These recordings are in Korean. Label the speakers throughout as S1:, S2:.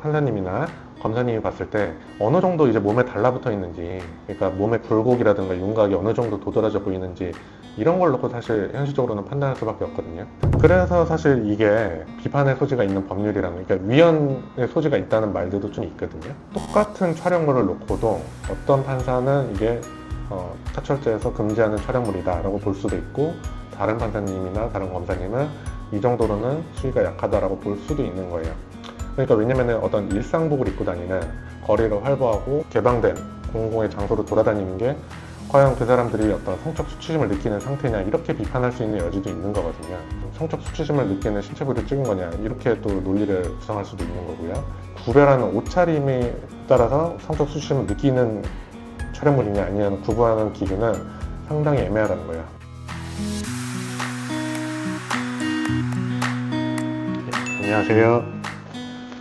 S1: 판사님이나 검사님이 봤을 때 어느 정도 이제 몸에 달라붙어 있는지, 그러니까 몸의 굴곡이라든가 윤곽이 어느 정도 도드라져 보이는지, 이런 걸 놓고 사실 현실적으로는 판단할 수밖에 없거든요. 그래서 사실 이게 비판의 소지가 있는 법률이라는, 그러니까 위헌의 소지가 있다는 말들도 좀 있거든요. 똑같은 촬영물을 놓고도 어떤 판사는 이게 사철제에서 금지하는 촬영물이다 라고 볼 수도 있고, 다른 판사님이나 다른 검사님은 이 정도로는 수위가 약하다라고 볼 수도 있는 거예요. 그러니까 왜냐면은 어떤 일상복을 입고 다니는, 거리를 활보하고 개방된 공공의 장소로 돌아다니는 게 과연 그 사람들이 어떤 성적 수치심을 느끼는 상태냐, 이렇게 비판할 수 있는 여지도 있는 거거든요. 성적 수치심을 느끼는 신체 부위를 찍은 거냐, 이렇게 또 논리를 구성할 수도 있는 거고요. 구별하는 옷차림에 따라서 성적 수치심을 느끼는 촬영물이냐 아니냐는 구분하는 기준은 상당히 애매하다는 거예요. 안녕하세요.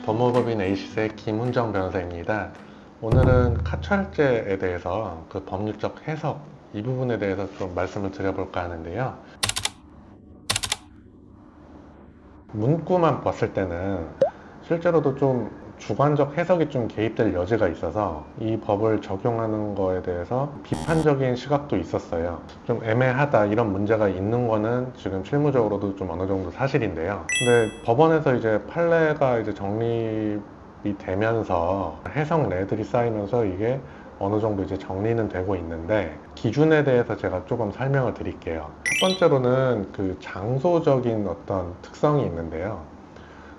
S1: 법무법인 에이시스의 김훈정 변호사입니다. 오늘은 카철제에 대해서 그 법률적 해석, 이 부분에 대해서 좀 말씀을 드려볼까 하는데요. 문구만 봤을 때는 실제로도 좀 주관적 해석이 좀 개입될 여지가 있어서 이 법을 적용하는 거에 대해서 비판적인 시각도 있었어요. 좀 애매하다, 이런 문제가 있는 거는 지금 실무적으로도 좀 어느 정도 사실인데요. 근데 법원에서 이제 판례가 이제 정립이 되면서 해석례들이 쌓이면서 이게 어느 정도 이제 정리는 되고 있는데, 기준에 대해서 제가 조금 설명을 드릴게요. 첫 번째로는 그 장소적인 어떤 특성이 있는데요.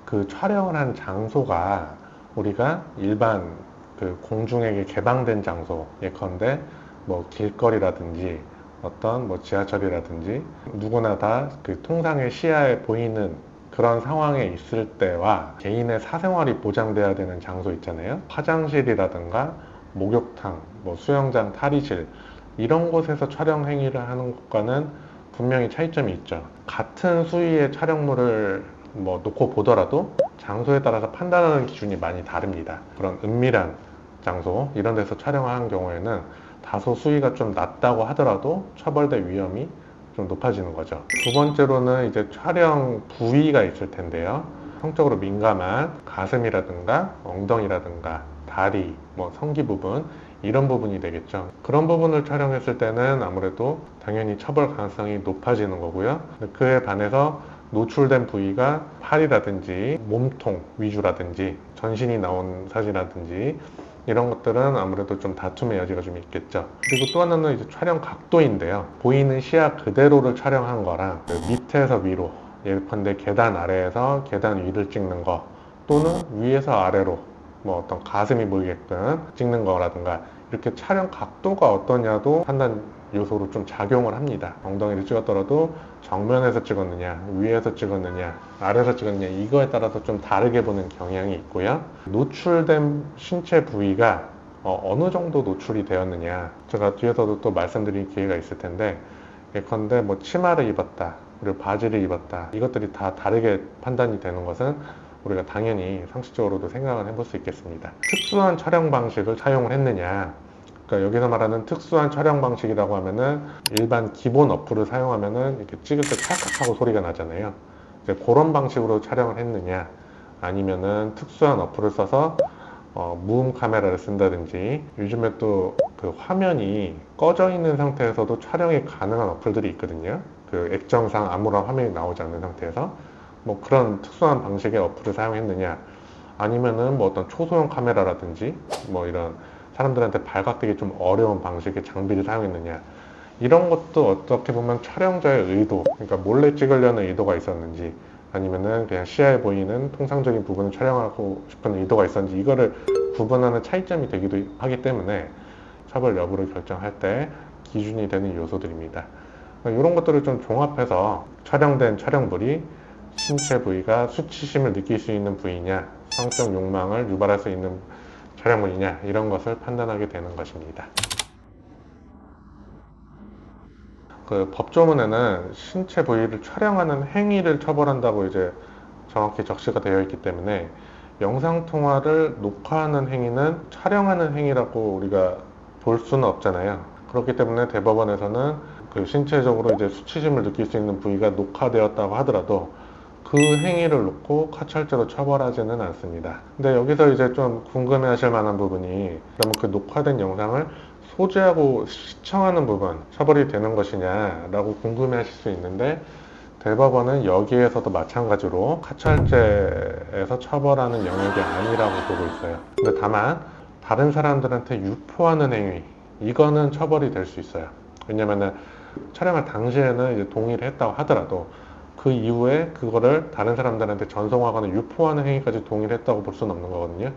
S1: 그 촬영을 한 장소가 우리가 일반 그 공중에게 개방된 장소, 예컨대 뭐 길거리라든지 어떤 뭐 지하철이라든지 누구나 다 그 통상의 시야에 보이는 그런 상황에 있을 때와 개인의 사생활이 보장돼야 되는 장소 있잖아요. 화장실이라든가 목욕탕, 뭐 수영장, 탈의실, 이런 곳에서 촬영 행위를 하는 것과는 분명히 차이점이 있죠. 같은 수위의 촬영물을 뭐 놓고 보더라도 장소에 따라서 판단하는 기준이 많이 다릅니다. 그런 은밀한 장소, 이런 데서 촬영하는 경우에는 다소 수위가 좀 낮다고 하더라도 처벌될 위험이 좀 높아지는 거죠. 두 번째로는 이제 촬영 부위가 있을 텐데요. 성적으로 민감한 가슴이라든가 엉덩이라든가 다리, 뭐 성기 부분, 이런 부분이 되겠죠. 그런 부분을 촬영했을 때는 아무래도 당연히 처벌 가능성이 높아지는 거고요. 그에 반해서 노출된 부위가 팔이라든지 몸통 위주라든지 전신이 나온 사진이라든지 이런 것들은 아무래도 좀 다툼의 여지가 좀 있겠죠. 그리고 또 하나는 이제 촬영 각도인데요. 보이는 시야 그대로를 촬영한 거랑 그 밑에서 위로, 예컨대 계단 아래에서 계단 위를 찍는 거, 또는 위에서 아래로 뭐 어떤 가슴이 보이게끔 찍는 거라든가, 이렇게 촬영 각도가 어떠냐도 판단 요소로 좀 작용을 합니다. 엉덩이를 찍었더라도 정면에서 찍었느냐, 위에서 찍었느냐, 아래에서 찍었느냐, 이거에 따라서 좀 다르게 보는 경향이 있고요. 노출된 신체 부위가 어느 정도 노출이 되었느냐, 제가 뒤에서도 또 말씀드릴 기회가 있을 텐데, 예컨대 뭐 치마를 입었다, 그리고 바지를 입었다, 이것들이 다 다르게 판단이 되는 것은 우리가 당연히 상식적으로도 생각을 해볼 수 있겠습니다. 특수한 촬영 방식을 사용을 했느냐, 그러니까 여기서 말하는 특수한 촬영 방식이라고 하면은 일반 기본 어플을 사용하면은 이렇게 찍을 때 찰칵하고 소리가 나잖아요. 이제 그런 방식으로 촬영을 했느냐, 아니면은 특수한 어플을 써서 무음 카메라를 쓴다든지, 요즘에 또 그 화면이 꺼져 있는 상태에서도 촬영이 가능한 어플들이 있거든요. 그 액정상 아무런 화면이 나오지 않는 상태에서 뭐 그런 특수한 방식의 어플을 사용했느냐, 아니면은 뭐 어떤 초소형 카메라라든지 뭐 이런 사람들한테 발각되기 좀 어려운 방식의 장비를 사용했느냐, 이런 것도 어떻게 보면 촬영자의 의도, 그러니까 몰래 찍으려는 의도가 있었는지, 아니면은 그냥 시야에 보이는 통상적인 부분을 촬영하고 싶은 의도가 있었는지, 이거를 구분하는 차이점이 되기도 하기 때문에 처벌 여부를 결정할 때 기준이 되는 요소들입니다. 이런 것들을 좀 종합해서 촬영된 촬영물이 신체 부위가 수치심을 느낄 수 있는 부위냐, 성적 욕망을 유발할 수 있는 촬영물이냐, 이런 것을 판단하게 되는 것입니다. 그 법조문에는 신체 부위를 촬영하는 행위를 처벌한다고 이제 정확히 적시가 되어 있기 때문에, 영상통화를 녹화하는 행위는 촬영하는 행위라고 우리가 볼 수는 없잖아요. 그렇기 때문에 대법원에서는 그 신체적으로 이제 수치심을 느낄 수 있는 부위가 녹화되었다고 하더라도 그 행위를 놓고 카철죄로 처벌하지는 않습니다. 근데 여기서 이제 좀 궁금해 하실 만한 부분이, 그러면 그 녹화된 영상을 소지하고 시청하는 부분 처벌이 되는 것이냐 라고 궁금해 하실 수 있는데, 대법원은 여기에서도 마찬가지로 카철죄에서 처벌하는 영역이 아니라고 보고 있어요. 근데 다만 다른 사람들한테 유포하는 행위, 이거는 처벌이 될 수 있어요. 왜냐면은 촬영할 당시에는 이제 동의를 했다고 하더라도 그 이후에 그거를 다른 사람들한테 전송하거나 유포하는 행위까지 동의를 했다고 볼 수는 없는 거거든요.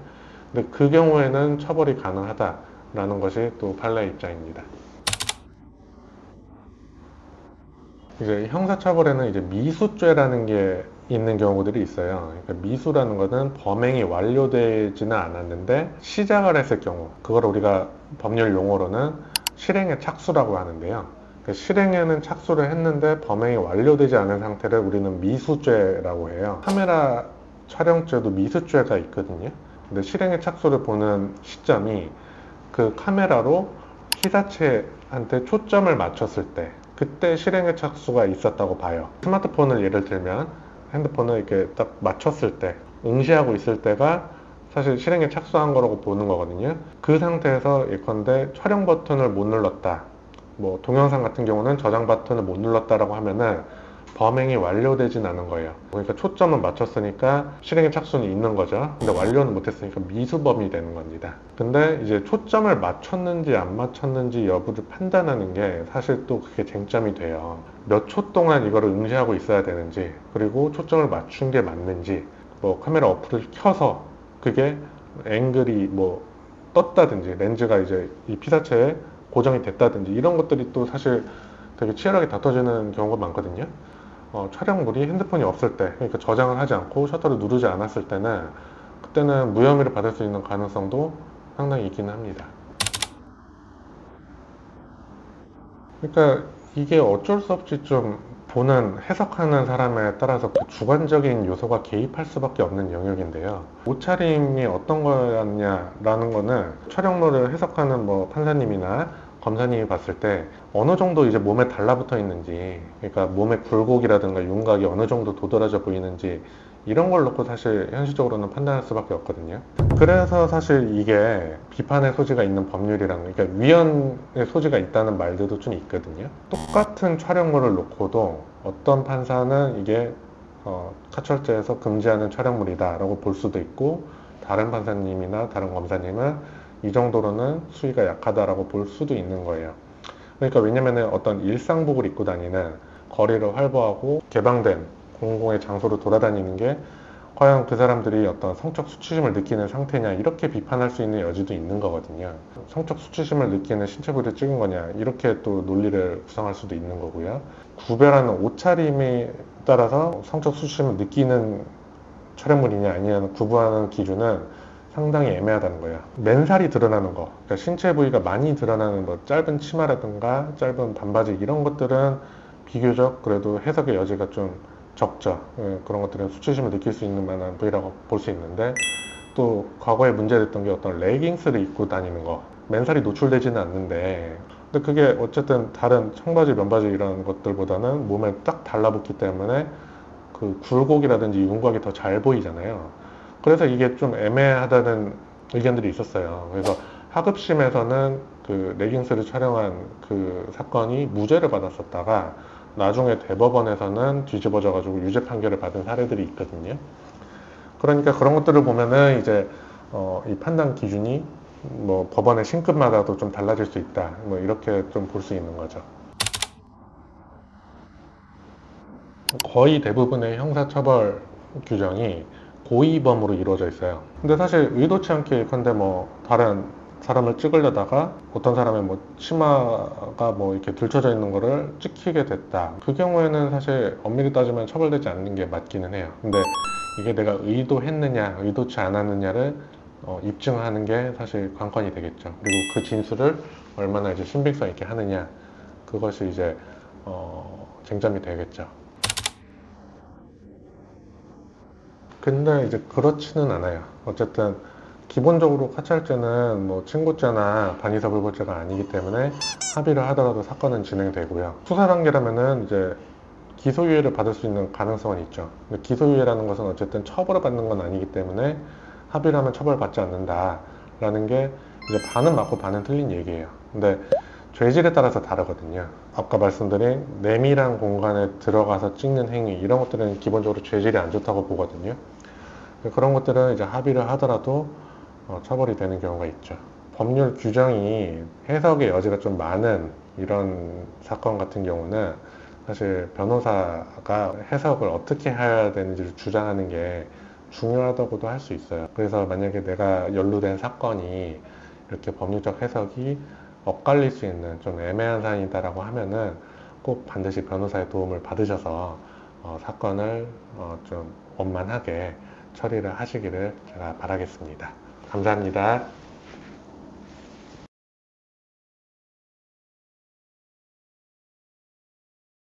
S1: 근데 그 경우에는 처벌이 가능하다라는 것이 또 판례의 입장입니다. 이제 형사처벌에는 이제 미수죄라는 게 있는 경우들이 있어요. 그러니까 미수라는 것은 범행이 완료되지는 않았는데 시작을 했을 경우, 그걸 우리가 법률 용어로는 실행의 착수라고 하는데요. 그러니까 실행에는 착수를 했는데 범행이 완료되지 않은 상태를 우리는 미수죄라고 해요. 카메라 촬영죄도 미수죄가 있거든요. 근데 실행의 착수를 보는 시점이 그 카메라로 피사체한테 초점을 맞췄을 때, 그때 실행의 착수가 있었다고 봐요. 스마트폰을 예를 들면 핸드폰을 이렇게 딱 맞췄을 때, 응시하고 있을 때가 사실 실행에 착수한 거라고 보는 거거든요. 그 상태에서 예컨대 촬영 버튼을 못 눌렀다, 뭐 동영상 같은 경우는 저장 버튼을 못 눌렀다라고 하면은 범행이 완료되진 않은 거예요. 그러니까 초점은 맞췄으니까 실행의 착수는 있는 거죠. 근데 완료는 못했으니까 미수범이 되는 겁니다. 근데 이제 초점을 맞췄는지 안 맞췄는지 여부를 판단하는 게 사실 또 그게 쟁점이 돼요. 몇 초 동안 이거를 응시하고 있어야 되는지, 그리고 초점을 맞춘 게 맞는지, 뭐 카메라 어플을 켜서 그게 앵글이 뭐 떴다든지, 렌즈가 이제 이 피사체에 고정이 됐다든지, 이런 것들이 또 사실 되게 치열하게 다퉈지는 경우가 많거든요. 촬영물이 핸드폰이 없을 때, 그러니까 저장을 하지 않고 셔터를 누르지 않았을 때는, 그때는 무혐의를 받을 수 있는 가능성도 상당히 있긴 합니다. 그러니까 이게 어쩔 수 없이 좀 보는, 해석하는 사람에 따라서 그 주관적인 요소가 개입할 수밖에 없는 영역인데요. 옷차림이 어떤 거였냐라는 거는 촬영물을 해석하는 뭐 판사님이나 검사님이 봤을 때 어느 정도 이제 몸에 달라붙어 있는지, 그러니까 몸의 굴곡이라든가 윤곽이 어느 정도 도드라져 보이는지, 이런 걸 놓고 사실 현실적으로는 판단할 수밖에 없거든요. 그래서 사실 이게 비판의 소지가 있는 법률이랑, 그러니까 위헌의 소지가 있다는 말들도 좀 있거든요. 똑같은 촬영물을 놓고도 어떤 판사는 이게 카철죄에서 금지하는 촬영물이다 라고 볼 수도 있고, 다른 판사님이나 다른 검사님은 이 정도로는 수위가 약하다라고 볼 수도 있는 거예요. 그러니까 왜냐면은 어떤 일상복을 입고 다니는, 거리를 활보하고 개방된 공공의 장소로 돌아다니는 게 과연 그 사람들이 어떤 성적 수치심을 느끼는 상태냐, 이렇게 비판할 수 있는 여지도 있는 거거든요. 성적 수치심을 느끼는 신체 부위를 찍은 거냐, 이렇게 또 논리를 구성할 수도 있는 거고요. 구별하는 옷차림에 따라서 성적 수치심을 느끼는 촬영물이냐 아니냐는 구분하는 기준은 상당히 애매하다는 거예요. 맨살이 드러나는 거, 그러니까 신체 부위가 많이 드러나는 뭐 짧은 치마라든가 짧은 반바지, 이런 것들은 비교적 그래도 해석의 여지가 좀 적죠. 그런 것들은 수치심을 느낄 수 있는 만한 부위라고 볼 수 있는데, 또 과거에 문제됐던 게 어떤 레깅스를 입고 다니는 거, 맨살이 노출되지는 않는데, 근데 그게 어쨌든 다른 청바지, 면바지 이런 것들보다는 몸에 딱 달라붙기 때문에 그 굴곡이라든지 윤곽이 더 잘 보이잖아요. 그래서 이게 좀 애매하다는 의견들이 있었어요. 그래서 하급심에서는 그 레깅스를 촬영한 그 사건이 무죄를 받았었다가 나중에 대법원에서는 뒤집어져 가지고 유죄 판결을 받은 사례들이 있거든요. 그러니까 그런 것들을 보면은 이제 이 판단 기준이 뭐 법원의 신급마다도 좀 달라질 수 있다, 뭐 이렇게 좀 볼 수 있는 거죠. 거의 대부분의 형사처벌 규정이 고의범으로 이루어져 있어요. 근데 사실 의도치 않게 예컨대 뭐 다른 사람을 찍으려다가 어떤 사람의 뭐 치마가 뭐 이렇게 들쳐져 있는 거를 찍히게 됐다, 그 경우에는 사실 엄밀히 따지면 처벌되지 않는 게 맞기는 해요. 근데 이게 내가 의도했느냐 의도치 않았느냐를 입증하는 게 사실 관건이 되겠죠. 그리고 그 진술을 얼마나 이제 신빙성 있게 하느냐, 그것이 이제 쟁점이 되겠죠. 근데 이제 그렇지는 않아요. 어쨌든 기본적으로 카철죄는 뭐 친고죄나 반의사불벌죄가 아니기 때문에 합의를 하더라도 사건은 진행되고요. 수사 단계라면은 이제 기소유예를 받을 수 있는 가능성은 있죠. 근데 기소유예라는 것은 어쨌든 처벌을 받는 건 아니기 때문에 합의를 하면 처벌받지 않는다라는 게 이제 반은 맞고 반은 틀린 얘기예요. 근데 죄질에 따라서 다르거든요. 아까 말씀드린 내밀한 공간에 들어가서 찍는 행위, 이런 것들은 기본적으로 죄질이 안 좋다고 보거든요. 그런 것들은 이제 합의를 하더라도 처벌이 되는 경우가 있죠. 법률 규정이 해석의 여지가 좀 많은 이런 사건 같은 경우는 사실 변호사가 해석을 어떻게 해야 되는지를 주장하는 게 중요하다고도 할 수 있어요. 그래서 만약에 내가 연루된 사건이 이렇게 법률적 해석이 엇갈릴 수 있는 좀 애매한 사안이다라고 하면은 꼭 반드시 변호사의 도움을 받으셔서 사건을 좀 원만하게 처리를 하시기를 제가 바라겠습니다. 감사합니다.